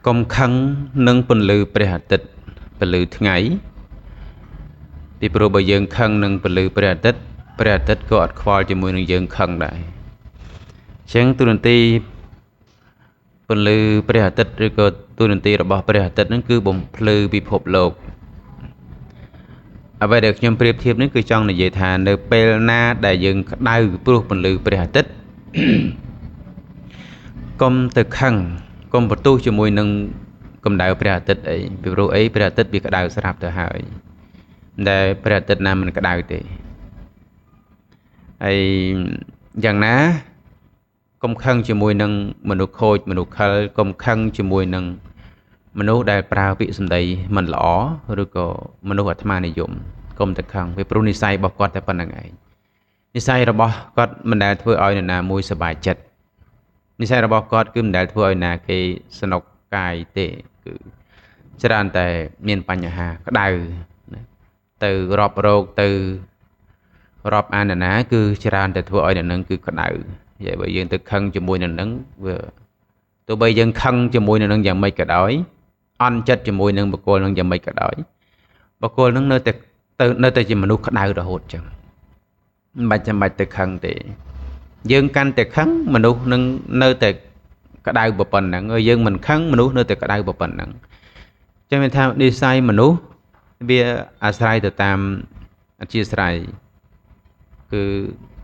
កុំខឹងនឹងពន្លឺព្រះអាទិត្យពលឺថ្ងៃពីព្រោះបើយើងខឹងនឹងពលឺព្រះអាទិត្យក៏អត់ខ្វល់ជាមួយនឹងយើងខឹងដែរអញ្ចឹងទូនន្ទីពលឺព្រះអាទិត្យឬក៏ទូនន្ទីរបស់ព្រះអាទិត្យហ្នឹងគឺបំភ្លឺពិភពលោកអ្វីដែលខ្ញុំប្រៀបធៀបនេះគឺចង់និយាយថានៅពេលណាដែលយើងក្តៅព្រោះពន្លឺព្រះអាទិត្យកុំទៅខឹងកុំបន្ទោសជាមួយនឹងកម្ដៅព្រះអាទិត្យអីពីព្រោះអីព្រះអាទិត្យវាក្តៅស្រាប់ទៅហើយដែលព្រះអាទិត្យណាមិនក្តៅទេហើយយ៉ាងណាកុំខឹងជាមួយនឹងមនុស្សខូចមនុស្សខិលកុំខឹងជាមួយនឹងមនុស្សដែលប្រើពាក្យសម្ដីមិនល្អឬក៏មនុស្សអាត្មានិយមកុំទៅខឹងពីព្រោះនិស័យរបស់គាត់តែប៉ុណ្្នឹងឯងនិស័យរបស់គាត់មិនដែលធ្វើឲ្យនរណាមួយសប្បាយចិត្តនិស័យរបស់គាត់គឺមិនដែលធ្វើឲ្យណាគេសនុកកាយទេគឺច្រើនតែមានបញ្ហាក្តៅទៅរាប់រោគទៅរាប់អានណាគឺច្រើនតែធ្វើឲ្យនឹងគឺក្តៅនិយាយបើយើងទៅខឹងជាមួយនឹងវាទោះបីយើងខឹងជាមួយនឹងយ៉ាងម៉េចក៏ដោយអន់ចិត្តជាមួយនឹងបុគ្គលនឹងយ៉ាងម៉េចក៏ដោយបុគ្គលនឹងនៅតែជាមនុស្សក្តៅរហូតចឹងមិនចាំបាច់ទៅខឹងទេយើងកាន់តែខឹងមនុស្សនឹងនៅតែក្តៅប៉ុណ្ណឹងហើយយើងមិនខឹងមនុស្សនៅតែក្តៅប៉ុណ្ណឹងចឹងមានថានិស័យមនុស្សវាអាស្រ័យទៅតាមអធិស្ឋានគឺ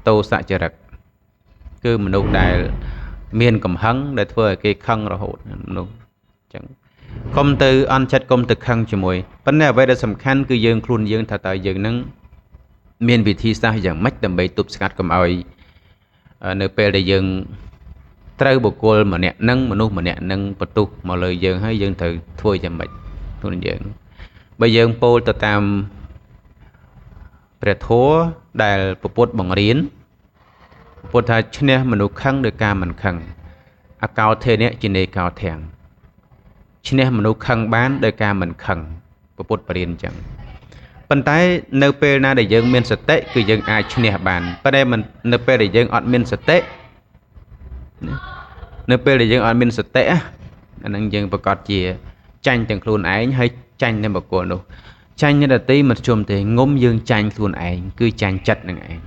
តោសៈចរិតគឺមនុស្សដែលមានកំហឹងដែលធ្វើឲ្យគេខឹងរហូតមនុស្សចឹងកុំទៅអន់ចិត្តកុំទៅខឹងជាមួយប៉ុន្តែអ្វីដែលសំខាន់គឺយើងខ្លួនយើងថាតើយើងនឹងមានវិធីសាស្ត្រយ៉ាងម៉េចដើម្បីទប់ស្កាត់កុំឲ្យនៅពេលដែលយើងត្រូវបុគ្គលម្នាក់នឹងមនុស្សម្នាក់នឹងបន្ទុះមកលើយើងហើយយើងត្រូវធ្វើយ៉ាងម៉េចខ្លួនយើងបើយើងពោលទៅតាមព្រះធម៌ដែលពុទ្ធបង្រៀនពុទ្ធថាឈ្នះមនុស្សខឹងដោយការមិនខឹងអកោធេនៈជានេកោធាំងឈ្នះមនុស្សខឹងបានដោយការមិនខឹងពុទ្ធបរិញ្ញាអញ្ចឹងប៉ុន្តែនៅពេលណាដែលយើងមានសតិគឺយើងអាចឈ្នះបានប៉ុន្តែនៅពេលដែលយើងអត់មានសតិនៅពេលដែលយើងអត់មានសតិអាហ្នឹងយើងប្រកាសជាចាញ់ទាំងខ្លួនឯងហើយចាញ់ទាំងបុគ្គលនោះចាញ់អ្នកដទៃមិនជុំទេងុំយើងចាញ់ខ្លួនឯងគឺចាញ់ចិត្តនឹងឯង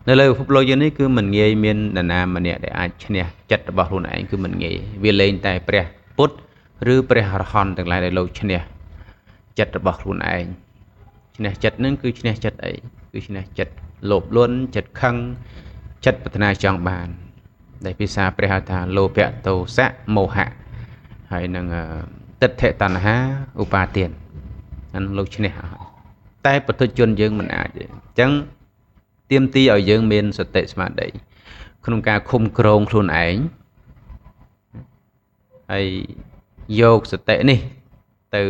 នៅលើពិភពលោកយើងនេះគឺមិនងាយមាននរណាម្នាក់ដែលអាចឈ្នះចិត្តរបស់ខ្លួនឯងគឺមិនងាយវាលែងតែព្រះពុទ្ធឬព្រះអរហន្តទាំងឡាយដែលលោកឈ្នះចិត្តរបស់ខ្លួនឯងឈ្នះចិត្តនឹងគឺឈ្នះចិត្តអីគឺឈ្នះចិត្តលោភលន់ចិត្តខឹងចិត្តប្រាថ្នាចង់បានដែលភាសាព្រះហៅថាលោភៈទោសៈមោហៈហើយនឹងទិដ្ឋិតណ្ហាឧបាទានអានឹងលោកឈ្នះតែពុទ្ធជនយើងមិនអាចទេអញ្ចឹងទាមទារឲ្យយើងមានសតិស្មារតីក្នុងការឃុំក្រងខ្លួនឯងហើយយកសតិនេះទៅ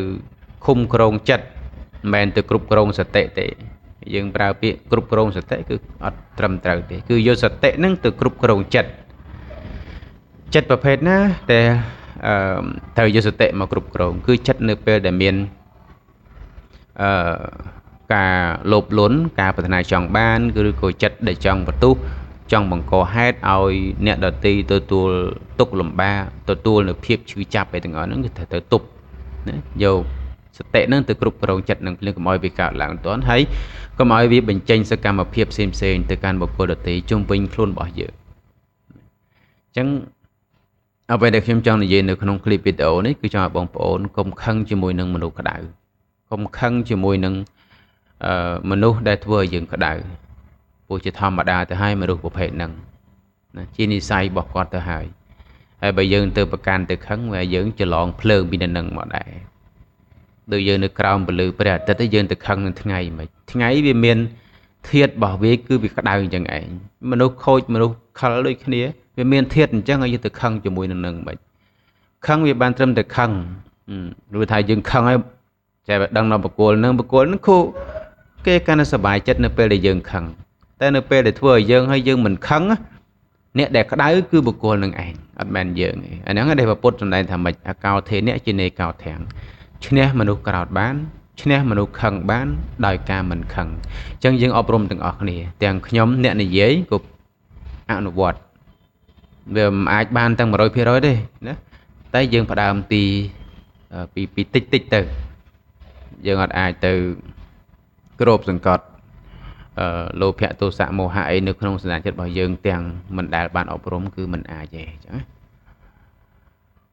ឃុំក្រងចិត្តមិនមែនទៅគ្រប់គ្រងសតិទេយើងប្រើពាក្យគ្រប់គ្រងសតិគឺអត់ត្រឹមត្រូវទេគឺយកសតិនឹងទៅគ្រប់គ្រងចិត្តប្រភេទណាតែត្រូវយកសតិមកគ្រប់គ្រងគឺចិត្តនៅពេលដែលមានការលោភលន់ការប្រាថ្នាចង់បានឬក៏ចិត្តដែលចង់បន្ទុះចង់បង្កហេតុឲ្យអ្នកដទៃទទួលទុក្ខលំបាកទទួលនៅភាពឈឺចាប់អីទាំងអស់ហ្នឹងគឺត្រូវទៅទប់ណាយកសតិហ្នឹងទៅគ្រប់គ្រងចិត្តនឹងភ្លាមកុំឲ្យវាកើតឡើងទាន់ហើយកុំឲ្យវាបញ្ចេញសកម្មភាពផ្សេងទៅកាន់បុគ្គលដទៃជុំវិញខ្លួនរបស់យើងអញ្ចឹងអ្វីដែលខ្ញុំចង់និយាយនៅក្នុងคลิปវីដេអូនេះគឺចង់ឲ្យបងប្អូនកុំខឹងជាមួយនឹងមនុស្សក្តៅកុំខឹងជាមួយនឹងមនុស្សដែលធ្វើឲ្យយើងក្តៅព្រោះជាធម្មតាទៅហើយមនុស្សប្រភេទហ្នឹងណាជានិស័យរបស់គាត់ទៅហើយបើយើងទៅប្រកាន់ទៅខឹងវាយើងច្រឡងភ្លើងពីនឹងមកដែរដូចយើងនៅក្រោមពន្លឺព្រះអាទិត្យទៅយើងទៅខឹងនឹងថ្ងៃមិនថ្ងៃវាមានធាតុរបស់វាគឺវាក្តៅអញ្ចឹងឯងមនុស្សខូចមនុស្សខលដូចគ្នាវាមានធាតុអញ្ចឹងឲ្យយើងទៅខឹងជាមួយនឹងមិនខឹងវាបានត្រឹមតែខឹងឬថាយើងខឹងឲ្យតែដឹងដល់បុគ្គលនឹងគូគេកាន់តែសប្បាយចិត្តនៅពេលដែលយើងខឹងតែនៅពេលដែលធ្វើឲ្យយើងមិនខឹងអ្នកដែលក្តៅគឺបុគ្គលនឹងឯងអត់មែនយើងទេអាហ្នឹងដែលពុទ្ធសម្ដែងថាម៉េចអកោធេនៈជានេកោធាំងឈ្នះមនុស្សក្រោធបានឈ្នះមនុស្សខឹងបានដោយការមិនខឹងអញ្ចឹងយើងអប់រំទាំងអស់គ្នាទាំងខ្ញុំអ្នកនិយាយក៏អនុវត្តវាមិនអាចបានទាំង 100% ទេណា តែយើងផ្ដើមពីតិចទៅយើងអត់អាចទៅគ្របសង្កត់លោភៈទោសៈមោហៈអីនៅក្នុងសន្តានចិត្តរបស់យើងទាំងមិនដែលបានអប់រំគឺមិនអាចទេអញ្ចឹងណា